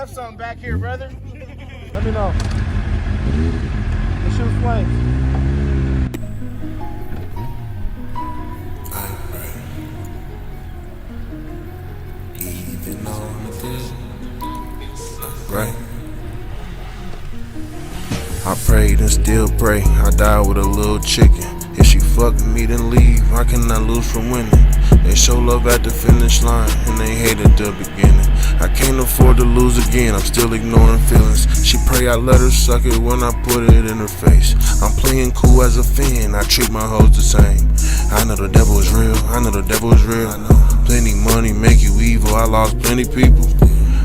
left something back here, brother. Let me know. Let's shoot flames. Even on the good, right? I prayed and still pray. I died with a little chicken. If she fucking me, then leave. I cannot lose from winning. They show love at the finish line, and they hate at the beginning. I can't afford to lose again. I'm still ignoring feelings. She pray I let her suck it when I put it in her face. I'm playing cool as a fan. I treat my hoes the same. I know the devil is real. I know the devil is real. Plenty money make you evil. I lost plenty people.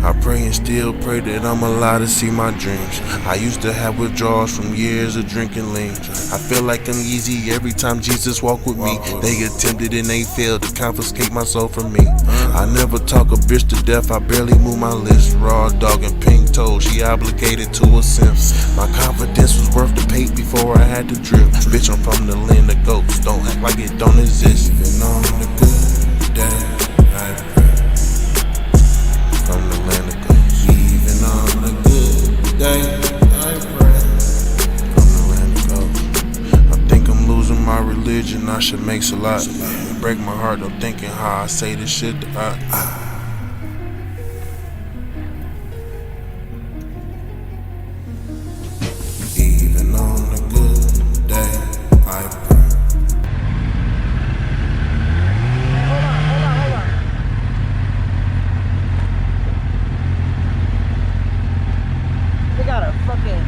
I pray and still pray that I'm allowed to see my dreams. I used to have withdrawals from years of drinking lean. I feel like I'm easy every time Jesus walk with me. They attempted and they failed to confiscate my soul from me. I never talk a bitch to death, I barely move my lips. Raw dog and pink toe, she obligated to a simp. My confidence was worth the paint before I had to drip. Bitch, I'm from the land of goats, don't act like it don't exist. Even on the good day, I pray. From the land of goats. Even on the good day, I pray. From the land of goats. I think I'm losing my religion, I should make a lot. It break my heart, I'm thinking how I say this shit to Even on the good day, I pray.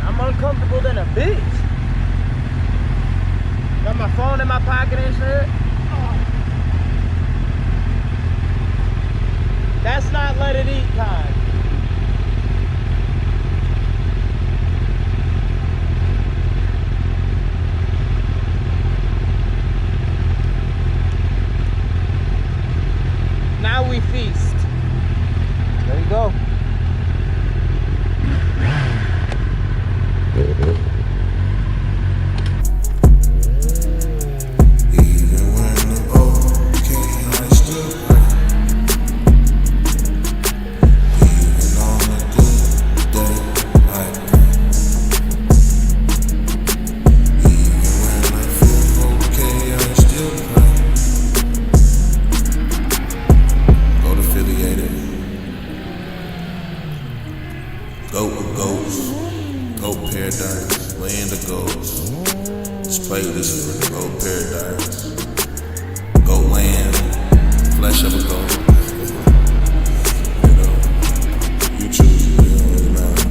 I'm uncomfortable than a bitch. Got my phone in my pocket and shit. That's not let it eat time. Now we feast. There you go. Goat with goats, goat paradise, land of goats. This playlist is for the goat paradise. Goat land, flesh of a goat. You know, you choose it, it don't really matter.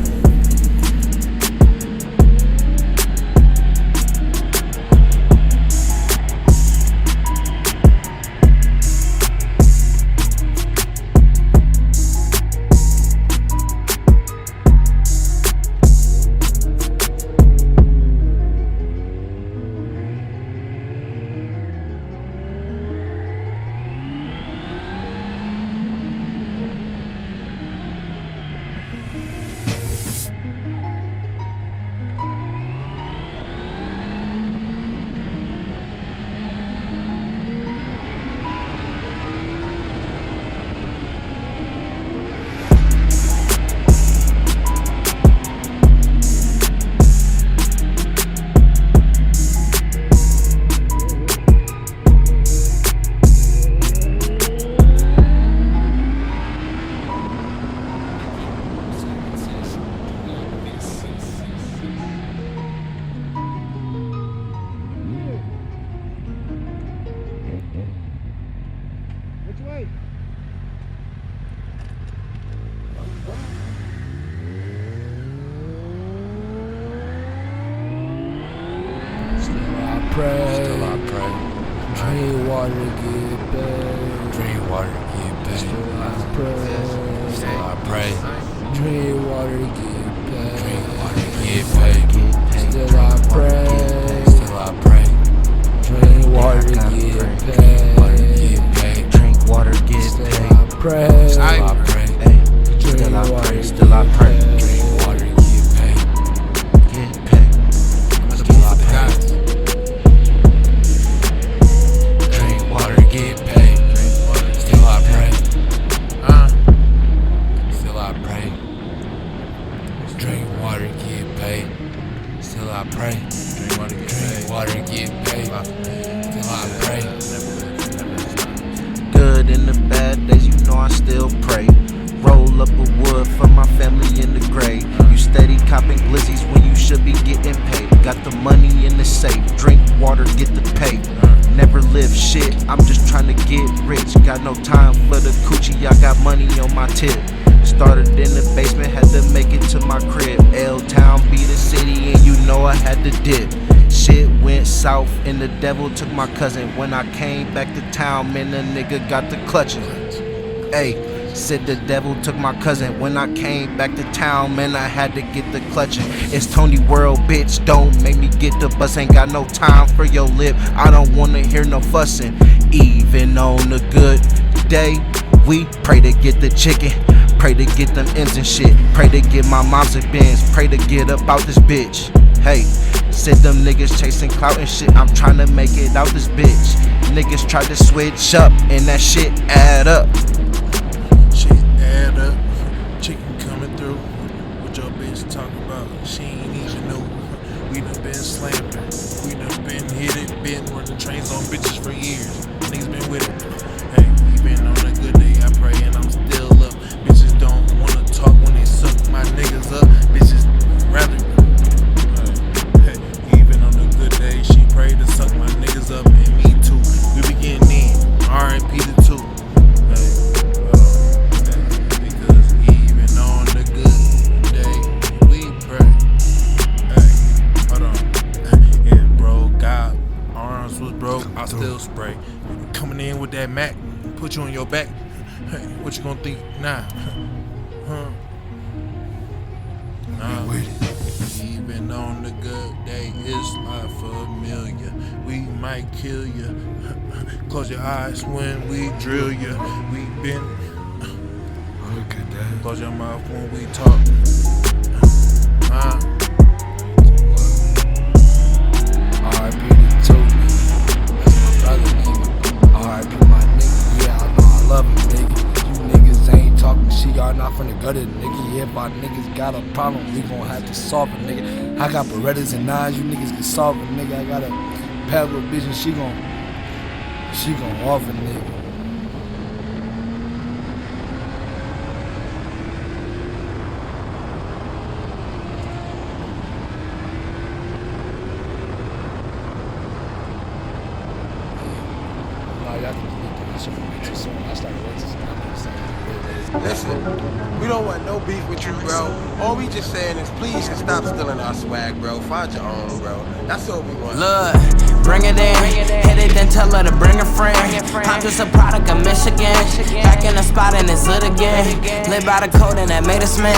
Which way? Still I pray. Drink water, get paid. Drink water, get paid. Still I pray. Still I pray. Drink water, get paid. Drink water, get paid. Still I pray. Still I pray. Drink water, get paid. Water, get paid. Drink water, get Still paid. I pray. Still I pray. Drink Still I water, pray. Still I pray. get paid. Drink water, get paid. Get paid. Still I pray. Drink water, get paid. Still I pray. Still I pray. I pray. Good in the bad days, you know I still pray. Roll up a wood for my family in the grave. You steady copping glizzies when you should be getting paid. Got the money in the safe, drink water, get the pay. Never live shit, I'm just trying to get rich. Got no time for the coochie, I got money on my tip. Started in the basement, had to make it to my crib. L-Town be the city and you know I had to dip. Shit went south and the devil took my cousin. When I came back to town, man, the nigga got the clutching. Ayy. Said the devil took my cousin. When I came back to town, man, I had to get the clutching. It's Tony World, bitch, don't make me get the bus. Ain't got no time for your lip, I don't wanna hear no fussing. Even on a good day, we pray to get the chicken. Pray to get them M's and shit. Pray to get my mom's a Benz. Pray to get up out this bitch. Hey, said them niggas chasing clout and shit. I'm trying to make it out this bitch. Niggas tried to switch up and that shit add up. Add up, chicken coming through. What your bitch talking about? She ain't even know. We done been slammed her. We done been hit it, been running trains on bitches for years. Niggas been with it. Hey, even on a good day, I pray and I'm still up. Bitches don't wanna talk when they suck my niggas up. Bitches rather. Hey, even on a good day, she prayed to suck my niggas up and me too. We be getting in. R.I.P. the two. I still spray. Coming in with that Mac, put you on your back. Hey, what you gonna think now? Even on the good day, it's not familiar. We might kill you. Close your eyes when we drill you. We been. Look at that. Close your mouth when we talk. R.I.P. the two. Brother, nigga. R.I.P. my nigga. Yeah, I know I love him, nigga. You niggas ain't talking shit, y'all not finna gut it, nigga. Yeah, if our niggas got a problem, we gon' have to solve it, nigga. I got Berettas and nines, you niggas can solve it, nigga. I got a pal little bitch and she gon' offer, nigga. Listen, we don't want no beef with you, bro. All we just saying is please stop stealing our swag, bro. Find your own, bro. That's all we want. Look, bring it in, hit it then tell her to bring a friend. I'm just a product of Michigan, back in the spot and it's lit again. Live by the code and that made us man.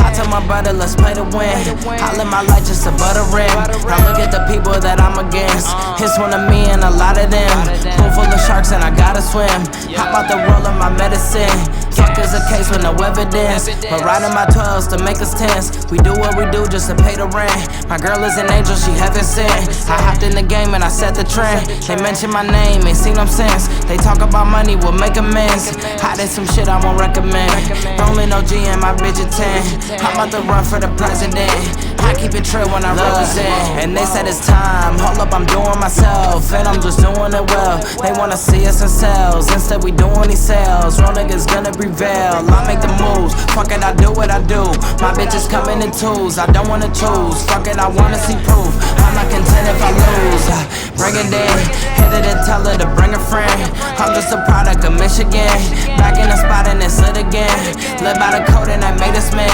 I told my brother let's play to win. I live my life just above the rim. Now look at the people that I'm against. It's one of me and a lot of them. Pool full of sharks and I gotta swim. Hop out the roll of my medicine. Fuck is a case with no evidence, but riding my 12s to make us tense. We do what we do just to pay the rent. My girl is an angel, she heaven sent. I hopped in the game and I set the trend. They mention my name, ain't seen them since. They talk about money, we'll make amends. I did some shit I won't recommend. Rolling OG and my bitch a 10. I'm about to run for the president. I keep it trill when I represent. And they said it's time, hold up, I'm doing myself. And I'm just doing it well. They wanna see us in sales, instead we doing these sales. Real niggas gonna prevail, I make the moves. Fuck it, I do what I do. My bitches coming in twos, I don't wanna choose. Fuck it, I wanna see proof. I'm not content if I lose. Bring it in, hit it and tell her to bring a friend. I'm just a product of Michigan, back in the spot and it's lit again. Live by the code and that made us man.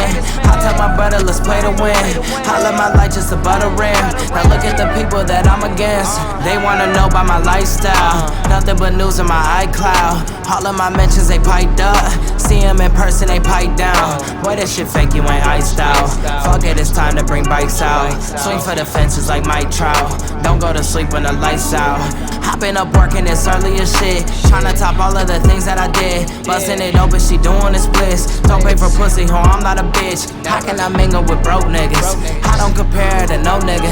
I tell my brother let's play to win. I live my life just above the rim. Now look at the people that I'm against. They wanna know about my lifestyle. Nothing but news in my iCloud. All of my mentions they piped up. See them in person they pipe down. Boy that shit fake, you ain't iced out. Fuck it, it's time to bring bikes out. Swing for the fences like Mike Trout. Don't go to sleep when the lights out. I've been up working this early as shit, tryna top all of the things that I did. Bustin' it open, she doing the splits. Don't pay for pussy, ho, I'm not a bitch. How can I mingle with broke niggas? I don't compare to no nigga.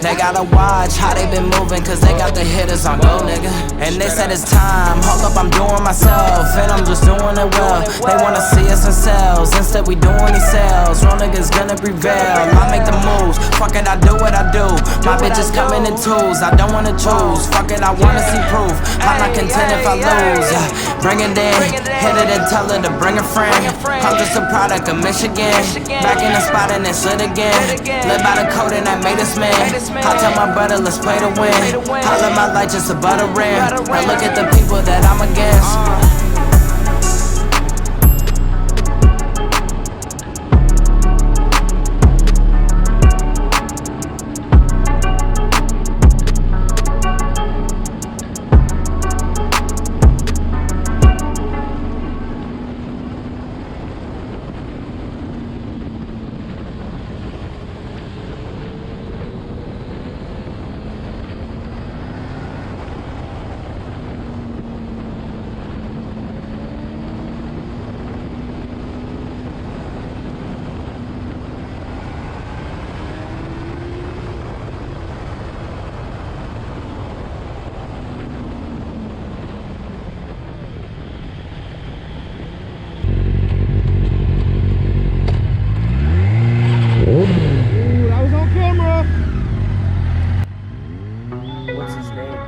They gotta watch how they been moving, cause they got the hitters on go, nigga. And they said it's time, hold up, I'm doing myself, and I'm just doing it well. They wanna see us in cells, instead we doing these sales. Real niggas gonna prevail, I make the moves. Fuck it, I do what I do. My bitches coming in twos, I don't wanna choose. Fuck it, I wanna see proof. I'm not content if I lose. Bring it in, hit it and tell her to bring a friend. I'm just a product of Michigan. Back in the spot and it's lit again. Live by the code and that made us man. I tell my brother, let's play to win. I live my life just above the rim. Now look at the people that I'm against. What's his name?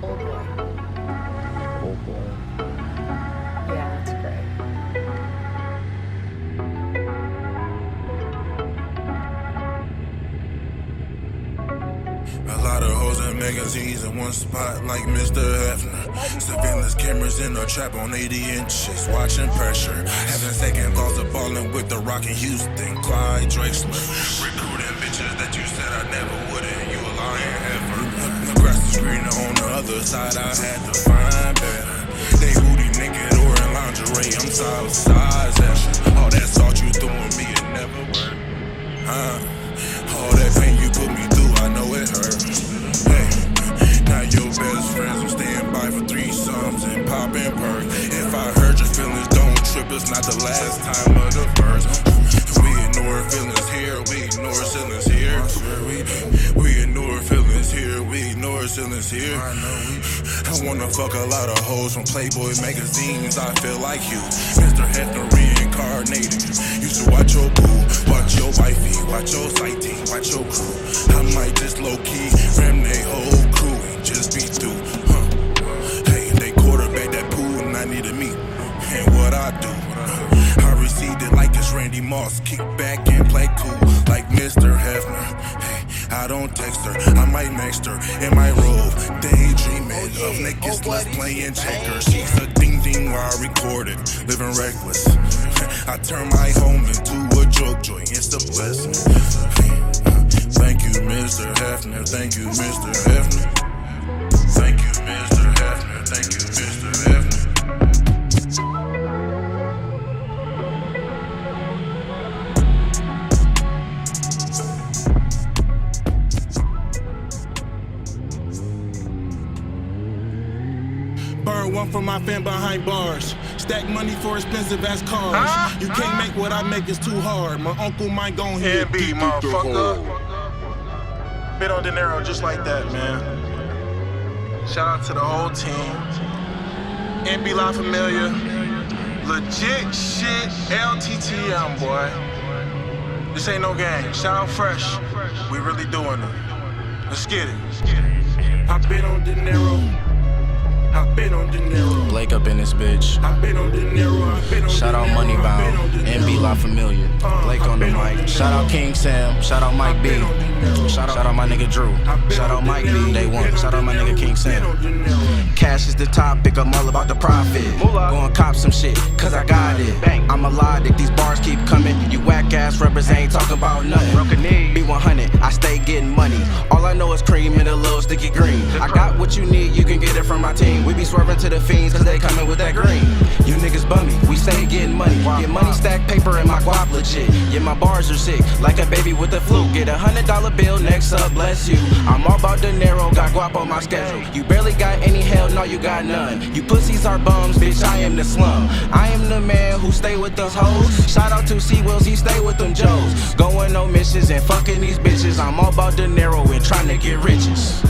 Old boy. Old boy. Yeah, that's great. A lot of hoes and magazines in one spot like Mr. Hefner. Surveillance cameras in a trap on 80 inches, watching pressure. Having second thoughts of balling with the Rock in Houston, Clyde Drexler. Recruiting bitches that you said I never wouldn't, you a lying heifer. The grass is greener on the other side, I had to find better. They booty naked or in lingerie, I'm south size action. All that salt you throwing me, it never worked. All that pain you put me through, I know it hurt. Hey, now your best friends will stand by for threesomes and pop and perk. If I hurt your feelings, don't trip, it's not the last time of the first. We ignore feelings here, we ignore ceilings here. We ignore feelings here, we ignore ceilings here. I wanna fuck a lot of hoes from Playboy magazines, I feel like you. Mr. Hefner reincarnated. Used to watch your boo, watch your wifey, watch your sighting, watch your crew. I might just low-key ram they whole crew and just be through. Hey, they quarterback that pool and I need a meet. And what I do, I received it like it's Randy Moss. Kick back and play cool like Mr. Hefner. Hey, I don't text her, I might next her in my robe. Daydreaming of naked sluts playing checkers. She's a ding-ding while I record it, living reckless. I turn my home into a joke joint, it's a blessing. Thank you, Mr. Hefner, thank you, Mr. Hefner. Thank you, Mr. Hefner, thank you, Mr. Hefner. Burn one for my fan behind bars. Stack money for expensive ass cars. You can't make what I make, it's too hard. My uncle might gon' hit B, motherfucker. Bit on dinero just like that, man. Shout out to the whole team. NB La Familia. Legit shit. LTTM, boy. This ain't no game. Shout out Fresh. We really doing it. Let's get it. I been on dinero. I've been on dinero. Blake up in this bitch. I've been on dinero. Shout out Moneybound, NB La Familia. Blake on the mic. Shout out King Sam. Shout out Mike B. Shout out my nigga Drew. Shout out Mike B. Day one. Shout out my nigga King Sam. Cash is the topic, I'm all about the profit. Go and cop some shit, cause I got it. I'm a logic, these bars keep coming. You whack ass rappers ain't talking about nothing. B100, I stay getting money. All I know is cream and a little sticky green. I got what you need, you can get it from my team. We be swerving to the fiends, cause they coming with that green. You niggas bummy, we stay getting money. Get money, stack paper, and my guap legit. Yeah, my bars are sick, like a baby with the flu. Get $100 bill, next up, bless you. I'm all about dinero, got got guap on my schedule. You barely got any, hell no, you got none. You pussies are bums, bitch, I am the slum. I am the man who stay with the hoes. Shout out to C-Wills, he stay with them Joes. Going on missions and fucking these bitches. I'm all about De Niro and trying to get riches.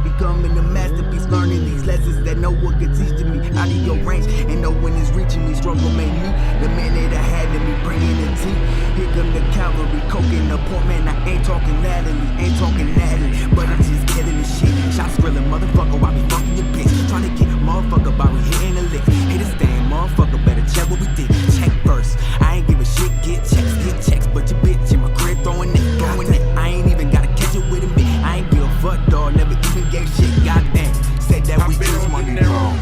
Becoming a masterpiece, learning these lessons that no one can teach to me. Out of your range, and no one is reaching me. Struggle made me the man that I had to me, bringing the tea. Here come the cavalry, coking the port, man. I ain't talking Natalie, ain't talking Natalie, but I'm just killing the shit. Shots grilling, motherfucker, I be fucking your bitch. Trying to get motherfucker by we hitting the lick. Hit a stand, motherfucker, better check what we did. Check first, I ain't give a shit, get checks, but your bitch in my crib throwing it. I ain't even gotta catch it with a mitt. I ain't give a fuck, dog, never even gave shit, goddamn. Said that we just money wrong.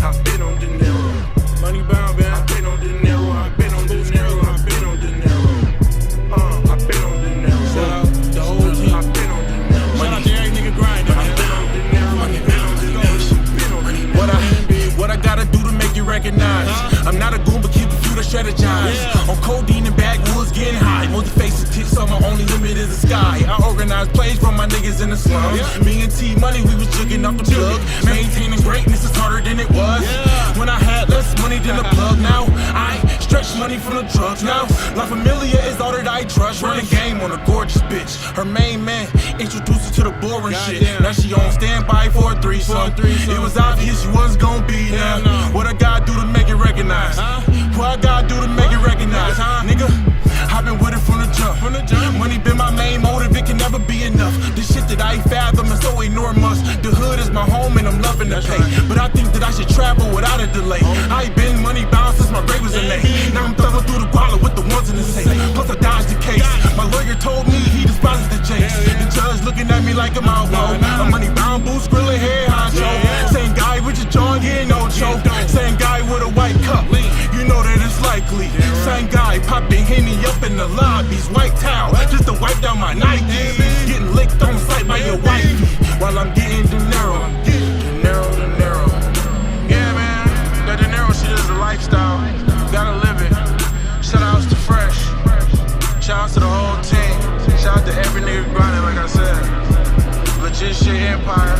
I've been on De Niro. Money bound, man. I've been on De Niro. I've been on De Niro. I've been on De Niro. I've been on De Niro. Shout out the whole team. I've been on De Niro. Shout out to every nigga grinding. I've been on De Niro. I've been on De Niro. What I gotta do to make you recognize? I'm not a goon, but keep a few to strategize. On codeine and backwoods, getting high. Multi-faces, tips, so my only limit is the sky. I organize plays from my niggas in the slums. Me and T Money, we was jugging off the plug. Maintaining greatness is harder than it was. When I had less money than the plug, now I stretch money from the drugs. Now La Familia is all that I trust. Run the game on a gorgeous bitch. Her main man introduced her to the boring shit. Now she on standby for a threesome. It was obvious you wasn't gonna be there. What I gotta do to make it recognized? What I gotta do to make it recognized? Nigga, I've been with it from the jump. Money been my main motive, it can never be enough. The shit that I fathom is so enormous. The hood is my home and I'm loving the pay. But I think that I should travel without a delay. I ain't been money bound since my grave was in May. Now I'm thumbing through the guala with the ones in the safe. Plus I dodged the case. My lawyer told me he despises the chase. The judge looking at me like I'm out low. A money bound boots, grilling head honcho. Same guy with your John, getting no show. Same guy with a white cup. You know that it's likely. Same guy popping Henny up in the lobbies. White towel, just to wipe down my Nikes. Getting licked on sight by your wife while I'm getting De Niro. De Niro. Yeah, man, that De Niro shit is a lifestyle. Gotta live it. Shout outs to Fresh. Shout outs to the whole team. Shout out to every nigga grinding, like I said. Legit shit empire.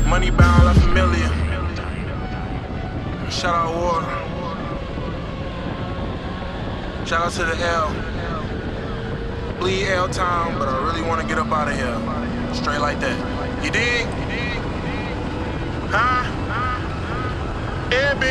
Money bound, La Familia. Shout out Water. Shout out to the L. Bleed L town, but I really wanna get up out of here. Straight like that. You dig? Huh? Yeah, B.